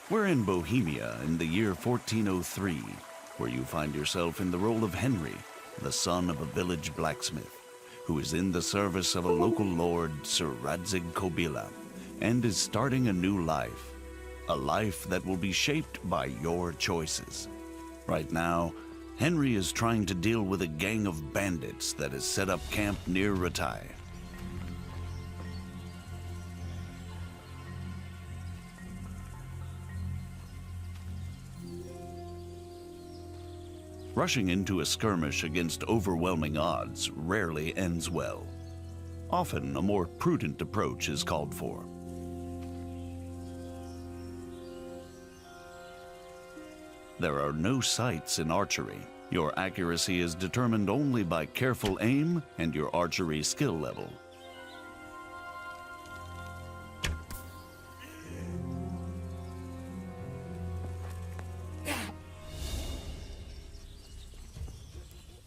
We're in Bohemia in the year 1403, where you find yourself in the role of Henry, the son of a village blacksmith, who is in the service of a local lord, Sir Radzig Kobyla, and is starting a new life. A life that will be shaped by your choices. Right now, Henry is trying to deal with a gang of bandits that has set up camp near Ratai. Rushing into a skirmish against overwhelming odds rarely ends well. Often, a more prudent approach is called for. There are no sights in archery. Your accuracy is determined only by careful aim and your archery skill level.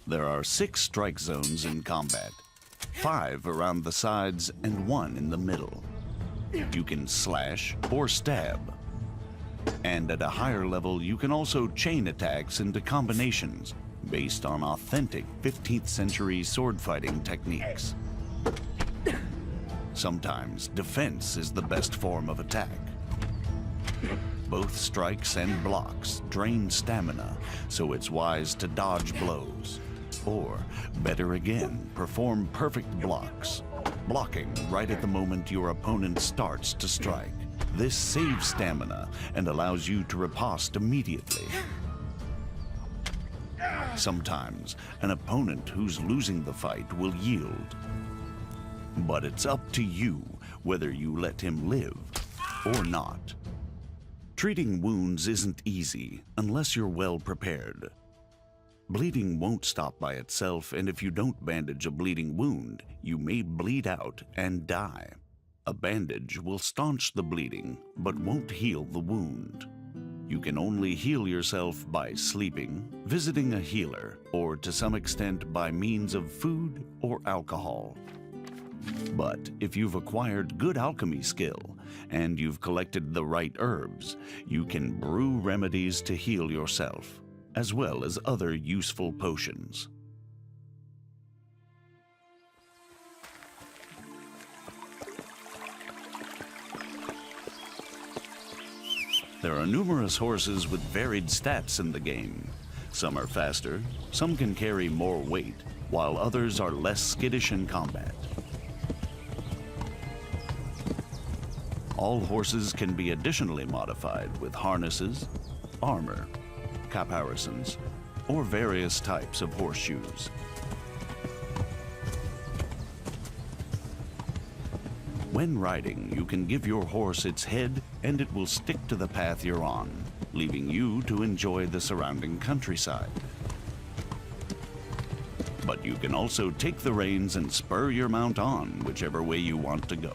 There are 6 strike zones in combat, 5 around the sides and 1 in the middle. You can slash or stab. And at a higher level, you can also chain attacks into combinations based on authentic 15th century sword fighting techniques. Sometimes defense is the best form of attack. Both strikes and blocks drain stamina, so it's wise to dodge blows. Or, better again, perform perfect blocks, blocking right at the moment your opponent starts to strike. This saves stamina and allows you to riposte immediately. Sometimes, an opponent who's losing the fight will yield. But it's up to you whether you let him live or not. Treating wounds isn't easy unless you're well prepared. Bleeding won't stop by itself, and if you don't bandage a bleeding wound, you may bleed out and die. A bandage will staunch the bleeding, but won't heal the wound. You can only heal yourself by sleeping, visiting a healer, or to some extent by means of food or alcohol. But if you've acquired good alchemy skill, and you've collected the right herbs, you can brew remedies to heal yourself, as well as other useful potions. There are numerous horses with varied stats in the game. Some are faster, some can carry more weight, while others are less skittish in combat. All horses can be additionally modified with harnesses, armor, caparisons, or various types of horseshoes. When riding, you can give your horse its head and it will stick to the path you're on, leaving you to enjoy the surrounding countryside. But you can also take the reins and spur your mount on whichever way you want to go.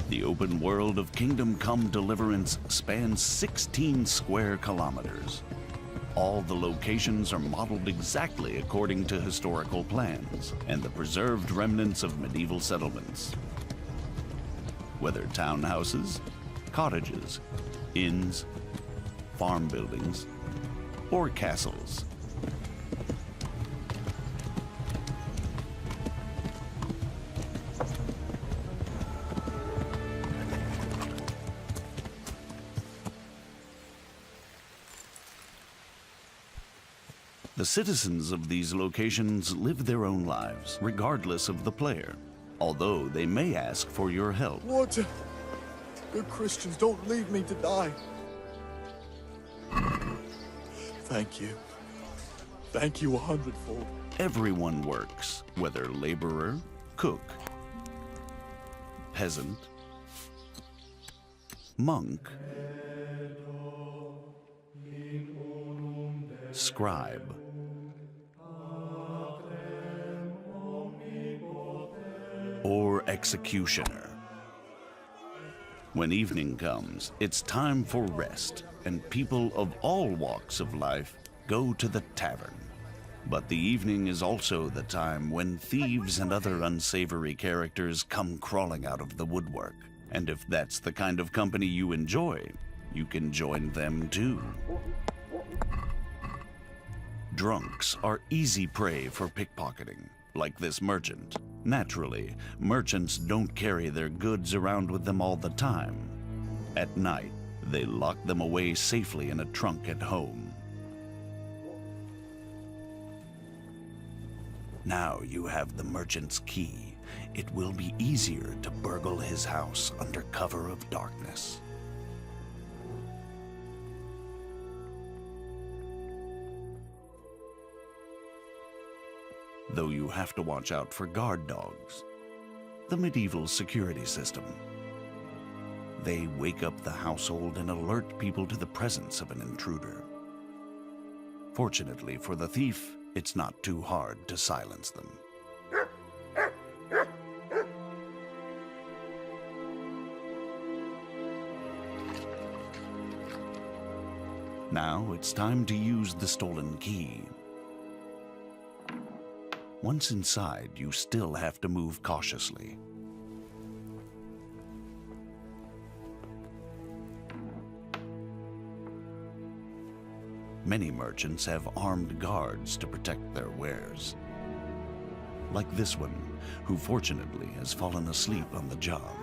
The open world of Kingdom Come Deliverance spans 16 square kilometers. All the locations are modeled exactly according to historical plans and the preserved remnants of medieval settlements. Whether townhouses, cottages, inns, farm buildings, or castles. The citizens of these locations live their own lives, regardless of the player, although they may ask for your help. Water! Good Christians, don't leave me to die. Thank you. Thank you 100-fold. Everyone works, whether laborer, cook, peasant, monk, scribe, or executioner. When evening comes, it's time for rest, and people of all walks of life go to the tavern. But the evening is also the time when thieves and other unsavory characters come crawling out of the woodwork. And if that's the kind of company you enjoy, you can join them too. Drunks are easy prey for pickpocketing, like this merchant. Naturally, merchants don't carry their goods around with them all the time. At night, they lock them away safely in a trunk at home. Now you have the merchant's key. It will be easier to burgle his house under cover of darkness. Though you have to watch out for guard dogs, the medieval security system. They wake up the household and alert people to the presence of an intruder. Fortunately for the thief, it's not too hard to silence them. Now it's time to use the stolen key. Once inside, you still have to move cautiously. Many merchants have armed guards to protect their wares. Like this one, who fortunately has fallen asleep on the job.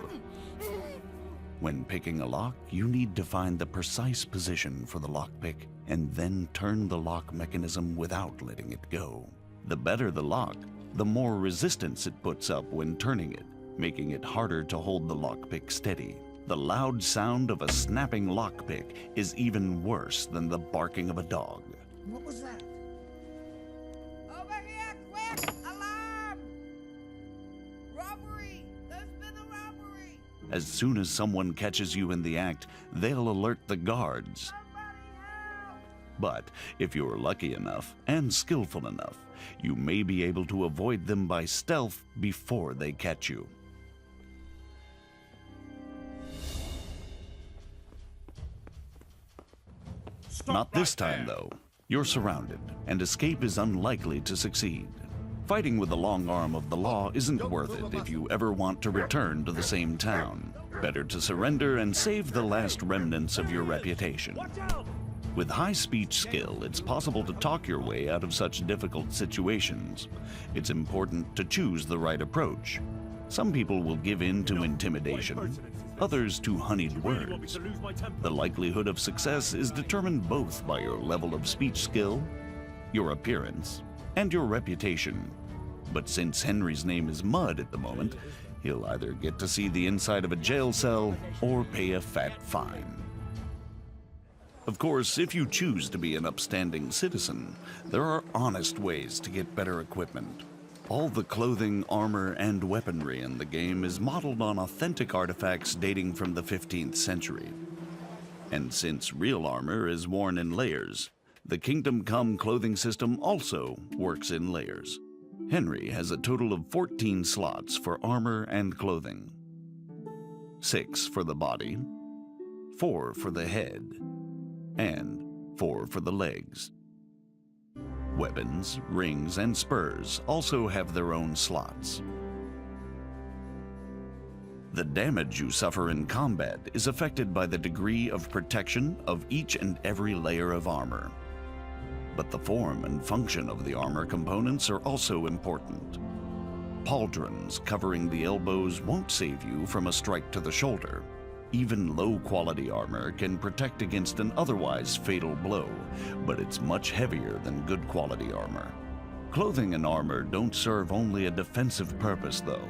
When picking a lock, you need to find the precise position for the lockpick and then turn the lock mechanism without letting it go. The better the lock, the more resistance it puts up when turning it, making it harder to hold the lockpick steady. The loud sound of a snapping lockpick is even worse than the barking of a dog. What was that? Over here, quick! Alarm! Robbery! There's been a robbery! As soon as someone catches you in the act, they'll alert the guards. Somebody help! But if you're lucky enough and skillful enough, you may be able to avoid them by stealth before they catch you. Not this time, though. You're surrounded, and escape is unlikely to succeed. Fighting with the long arm of the law isn't worth it if you ever want to return to the same town. Better to surrender and save the last remnants of your reputation. With high speech skill, it's possible to talk your way out of such difficult situations. It's important to choose the right approach. Some people will give in to intimidation, others to honeyed words. The likelihood of success is determined both by your level of speech skill, your appearance, and your reputation. But since Henry's name is Mud at the moment, he'll either get to see the inside of a jail cell or pay a fat fine. Of course, if you choose to be an upstanding citizen, there are honest ways to get better equipment. All the clothing, armor, and weaponry in the game is modeled on authentic artifacts dating from the 15th century. And since real armor is worn in layers, the Kingdom Come clothing system also works in layers. Henry has a total of 14 slots for armor and clothing. 6 for the body, 4 for the head, and 4 for the legs. Weapons, rings, and spurs also have their own slots. The damage you suffer in combat is affected by the degree of protection of each and every layer of armor. But the form and function of the armor components are also important. Pauldrons covering the elbows won't save you from a strike to the shoulder. Even low-quality armor can protect against an otherwise fatal blow, but it's much heavier than good-quality armor. Clothing and armor don't serve only a defensive purpose, though.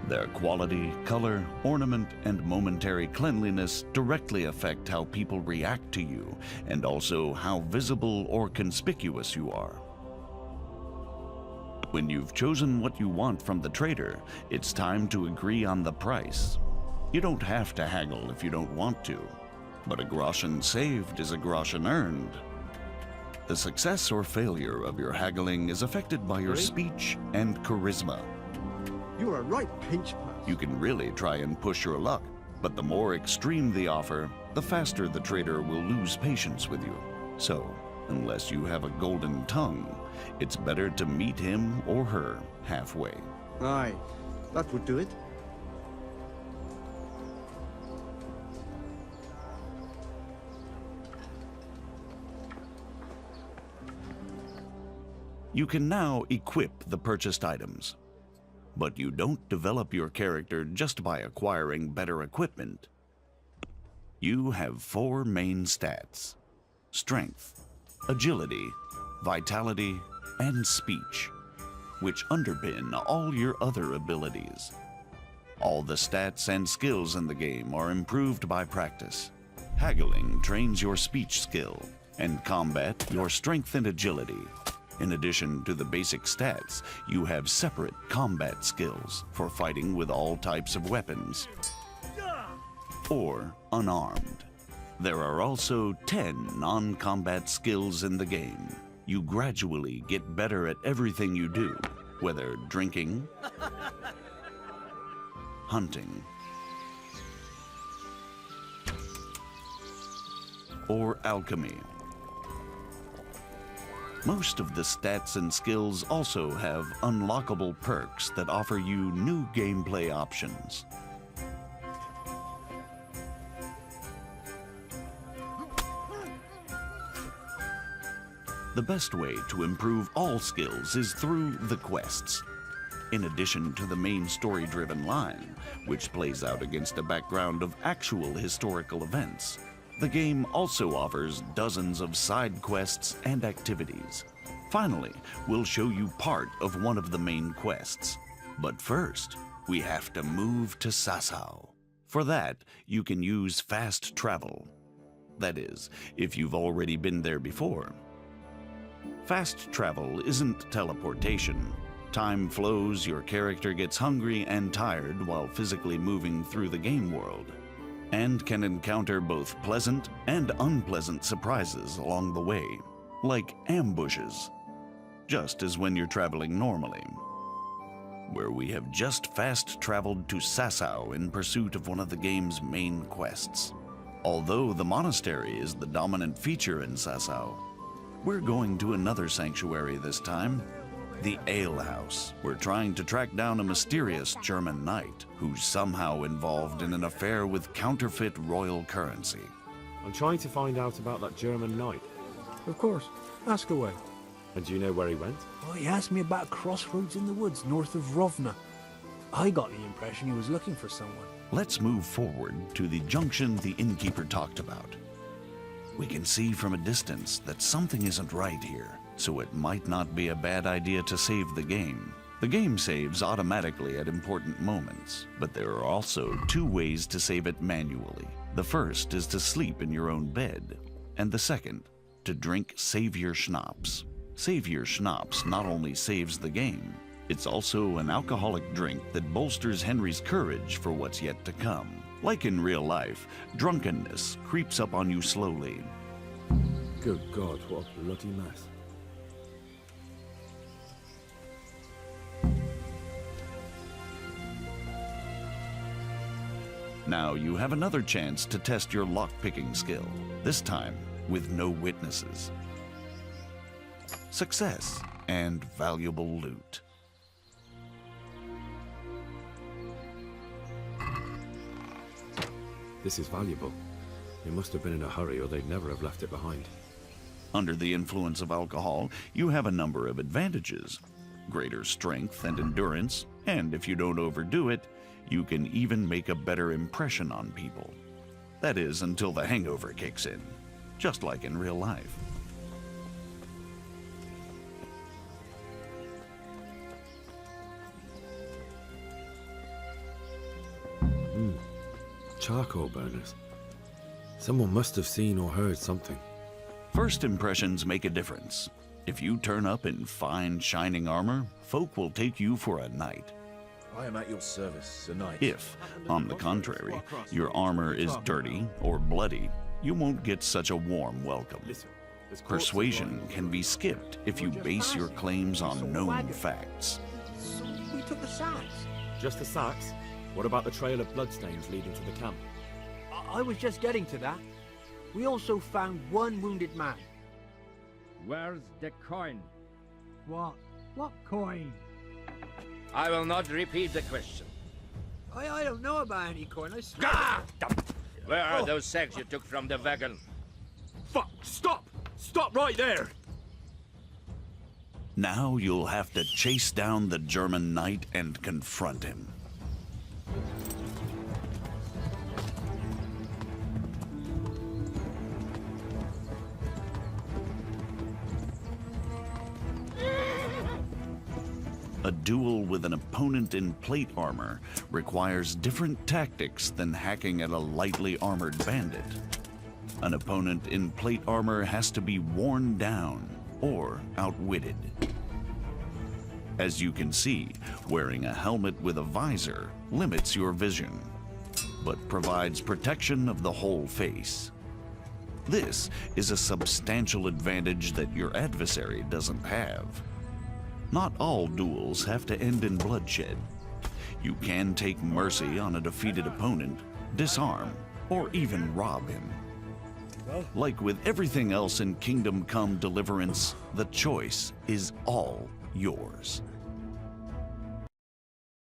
Their quality, color, ornament, and momentary cleanliness directly affect how people react to you, and also how visible or conspicuous you are. When you've chosen what you want from the trader, it's time to agree on the price. You don't have to haggle if you don't want to, but a groschen saved is a groschen earned. The success or failure of your haggling is affected by your speech and charisma. You're a right pinch pass. You can really try and push your luck, but the more extreme the offer, the faster the trader will lose patience with you. So, unless you have a golden tongue, it's better to meet him or her halfway. Aye, that would do it. You can now equip the purchased items. But you don't develop your character just by acquiring better equipment. You have 4 main stats: strength, agility, vitality, and speech, which underpin all your other abilities. All the stats and skills in the game are improved by practice. Haggling trains your speech skill, and combat your strength and agility. In addition to the basic stats, you have separate combat skills for fighting with all types of weapons, or unarmed. There are also 10 non-combat skills in the game. You gradually get better at everything you do, whether drinking, hunting, or alchemy. Most of the stats and skills also have unlockable perks that offer you new gameplay options. The best way to improve all skills is through the quests. In addition to the main story-driven line, which plays out against a background of actual historical events, the game also offers dozens of side quests and activities. Finally, we'll show you part of one of the main quests. But first, we have to move to Sasau. For that, you can use fast travel. That is, if you've already been there before. Fast travel isn't teleportation. Time flows, your character gets hungry and tired while physically moving through the game world, and can encounter both pleasant and unpleasant surprises along the way, like ambushes, just as when you're traveling normally. Where we have just fast traveled to Sasau in pursuit of one of the game's main quests. Although the monastery is the dominant feature in Sasau, we're going to another sanctuary this time, the Ale House. We're trying to track down a mysterious German knight who's somehow involved in an affair with counterfeit royal currency. I'm trying to find out about that German knight. Of course. Ask away. And do you know where he went? Well, he asked me about a crossroads in the woods north of Rovna. I got the impression he was looking for someone. Let's move forward to the junction the innkeeper talked about. We can see from a distance that something isn't right here, so it might not be a bad idea to save the game. The game saves automatically at important moments, but there are also 2 ways to save it manually. The first is to sleep in your own bed, and the second, to drink Savior Schnapps. Savior Schnapps not only saves the game, it's also an alcoholic drink that bolsters Henry's courage for what's yet to come. Like in real life, drunkenness creeps up on you slowly. Good God, what a bloody mess. Now you have another chance to test your lock-picking skill, this time with no witnesses. Success and valuable loot. This is valuable. They must have been in a hurry or they'd never have left it behind. Under the influence of alcohol, you have a number of advantages. Greater strength and endurance, and if you don't overdo it, you can even make a better impression on people. That is, until the hangover kicks in, just like in real life. Charcoal burners. Someone must have seen or heard something. First impressions make a difference. If you turn up in fine, shining armor, folk will take you for a knight. I am at your service, Sir Knight. If, on the contrary, your armor is dirty or bloody, you won't get such a warm welcome. Persuasion can be skipped if you base your claims on known facts. So we took the sacks. Just the sacks? What about the trail of bloodstains leading to the camp? I was just getting to that. We also found 1 wounded man. Where's the coin? What? What coin? I will not repeat the question. I don't know about any coin. I swear. Ah! Where are those sacks you took from the wagon? Fuck! Stop! Stop right there! Now you'll have to chase down the German knight and confront him. A duel with an opponent in plate armor requires different tactics than hacking at a lightly armored bandit. An opponent in plate armor has to be worn down or outwitted. As you can see, wearing a helmet with a visor limits your vision, but provides protection of the whole face. This is a substantial advantage that your adversary doesn't have. Not all duels have to end in bloodshed. You can take mercy on a defeated opponent, disarm, or even rob him. Like with everything else in Kingdom Come Deliverance, the choice is all yours.